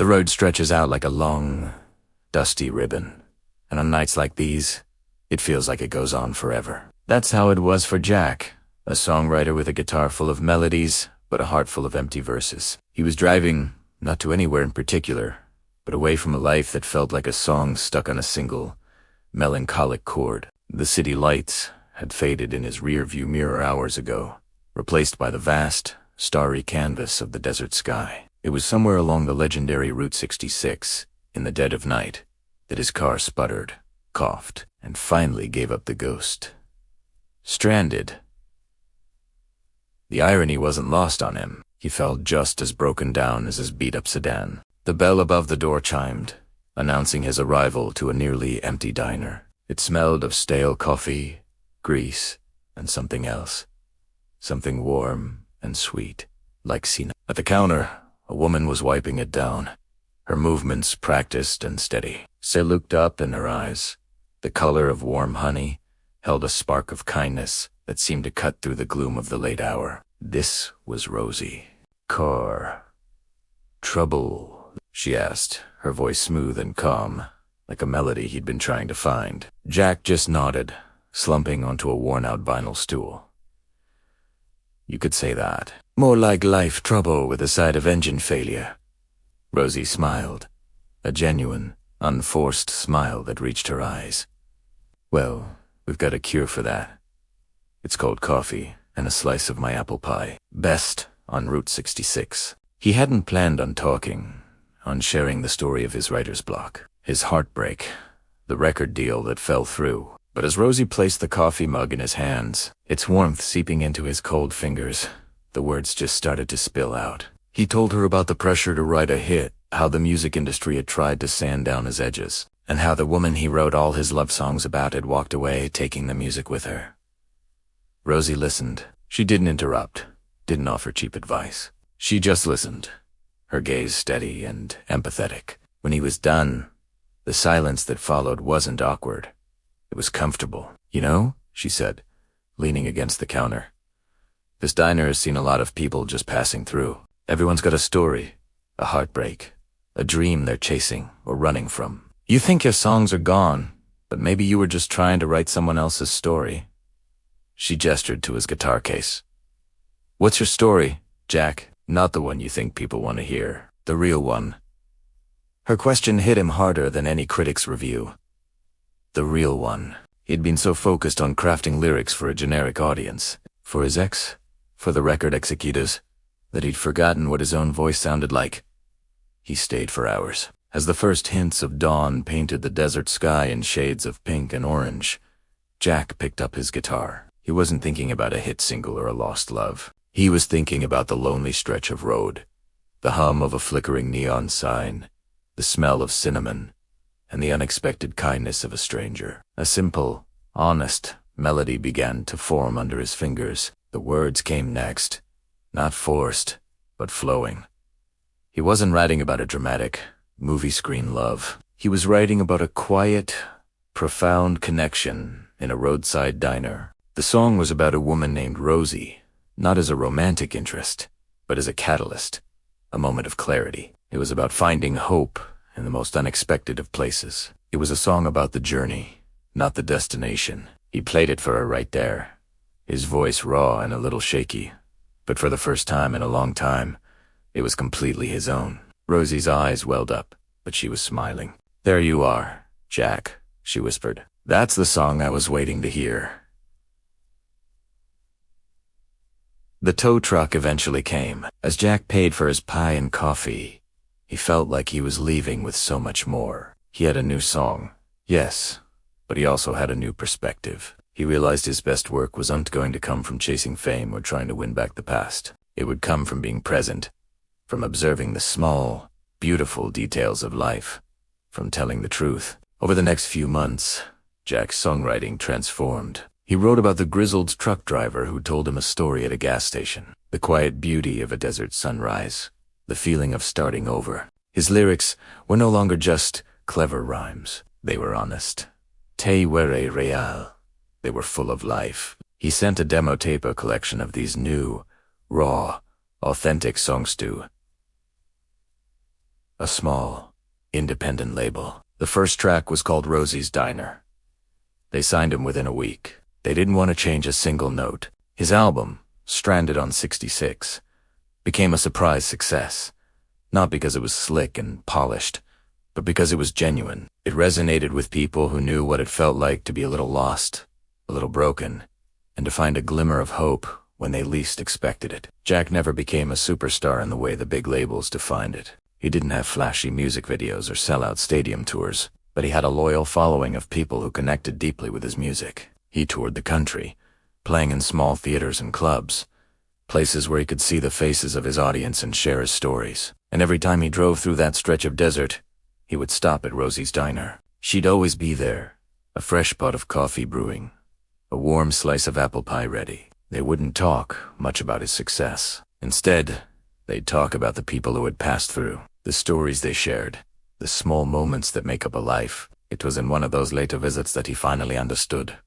The road stretches out like a long, dusty ribbon, and on nights like these, it feels like it goes on forever. That's how it was for Jack, a songwriter with a guitar full of melodies, but a heart full of empty verses. He was driving, not to anywhere in particular, but away from a life that felt like a song stuck on a single, melancholic chord. The city lights had faded in his rear-view mirror hours ago, replaced by the vast, starry canvas of the desert sky. It was somewhere along the legendary Route 66, in the dead of night, that his car sputtered, coughed, and finally gave up the ghost. Stranded. The irony wasn't lost on him. He felt just as broken down as his beat-up sedan. The bell above the door chimed, announcing his arrival to a nearly empty diner. It smelled of stale coffee, grease, and something else. Something warm and sweet, like cinnamon. At the counter, a woman was wiping it down, her movements practiced and steady. Say looked up, and her eyes, the color of warm honey, held a spark of kindness that seemed to cut through the gloom of the late hour. This was Rosie. "Car. Trouble?" she asked, her voice smooth and calm, like a melody he'd been trying to find. Jack just nodded, slumping onto a worn-out vinyl stool. "You could say that. More like life trouble with a side of engine failure." Rosie smiled, a genuine, unforced smile that reached her eyes. "Well, we've got a cure for that. It's called coffee and a slice of my apple pie. Best on Route 66. He hadn't planned on talking, on sharing the story of his writer's block, his heartbreak, the record deal that fell through. But as Rosie placed the coffee mug in his hands, its warmth seeping into his cold fingers, the words just started to spill out. He told her about the pressure to write a hit, how the music industry had tried to sand down his edges, and how the woman he wrote all his love songs about had walked away, taking the music with her. Rosie listened. She didn't interrupt, didn't offer cheap advice. She just listened, her gaze steady and empathetic. When he was done, the silence that followed wasn't awkward. It was comfortable. "You know," she said, leaning against the counter, "this diner has seen a lot of people just passing through. Everyone's got a story, a heartbreak, a dream they're chasing or running from. You think your songs are gone, but maybe you were just trying to write someone else's story." She gestured to his guitar case. "What's your story, Jack? Not the one you think people want to hear. The real one." Her question hit him harder than any critic's review. The real one. He'd been so focused on crafting lyrics for a generic audience, for his ex, for the record executors, that he'd forgotten what his own voice sounded like. He stayed for hours. As the first hints of dawn painted the desert sky in shades of pink and orange, Jack picked up his guitar. He wasn't thinking about a hit single or a lost love. He was thinking about the lonely stretch of road, the hum of a flickering neon sign, the smell of cinnamon, and the unexpected kindness of a stranger. A simple, honest melody began to form under his fingers. The words came next, not forced, but flowing. He wasn't writing about a dramatic, movie screen love. He was writing about a quiet, profound connection in a roadside diner. The song was about a woman named Rosie, not as a romantic interest, but as a catalyst, a moment of clarity. It was about finding hope in the most unexpected of places. It was a song about the journey, not the destination. He played it for her right there, his voice raw and a little shaky, but for the first time in a long time, it was completely his own. Rosie's eyes welled up, but she was smiling. "There you are, Jack," she whispered. "That's the song I was waiting to hear." The tow truck eventually came. As Jack paid for his pie and coffee, he felt like he was leaving with so much more. He had a new song, yes, but he also had a new perspective. He realized his best work wasn't going to come from chasing fame or trying to win back the past. It would come from being present, from observing the small, beautiful details of life, from telling the truth. Over the next few months, Jack's songwriting transformed. He wrote about the grizzled truck driver who told him a story at a gas station, the quiet beauty of a desert sunrise, the feeling of starting over. His lyrics were no longer just clever rhymes. They were honest. Te were real. They were full of life. He sent a demo tape, a collection of these new, raw, authentic songs to a small, independent label. The first track was called Rosie's Diner. They signed him within a week. They didn't want to change a single note. His album, Stranded on 66, became a surprise success. Not because it was slick and polished, but because it was genuine. It resonated with people who knew what it felt like to be a little lost, a little broken, and to find a glimmer of hope when they least expected it. Jack never became a superstar in the way the big labels defined it. He didn't have flashy music videos or sell-out stadium tours, but he had a loyal following of people who connected deeply with his music. He toured the country, playing in small theaters and clubs, places where he could see the faces of his audience and share his stories. And every time he drove through that stretch of desert, he would stop at Rosie's Diner. She'd always be there, a fresh pot of coffee brewing, a warm slice of apple pie ready. They wouldn't talk much about his success. Instead, they'd talk about the people who had passed through, the stories they shared, the small moments that make up a life. It was in one of those later visits that he finally understood.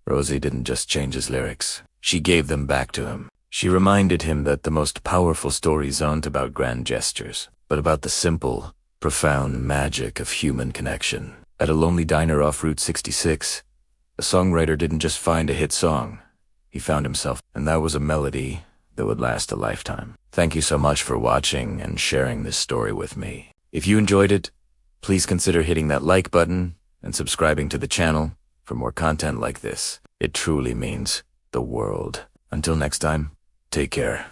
Rosie didn't just change his lyrics. She gave them back to him. She reminded him that the most powerful stories aren't about grand gestures, but about the simple, profound magic of human connection. At a lonely diner off Route 66, the songwriter didn't just find a hit song. He found himself, and that was a melody that would last a lifetime. Thank you so much for watching and sharing this story with me. If you enjoyed it, please consider hitting that like button and subscribing to the channel for more content like this. It truly means the world. Until next time, take care.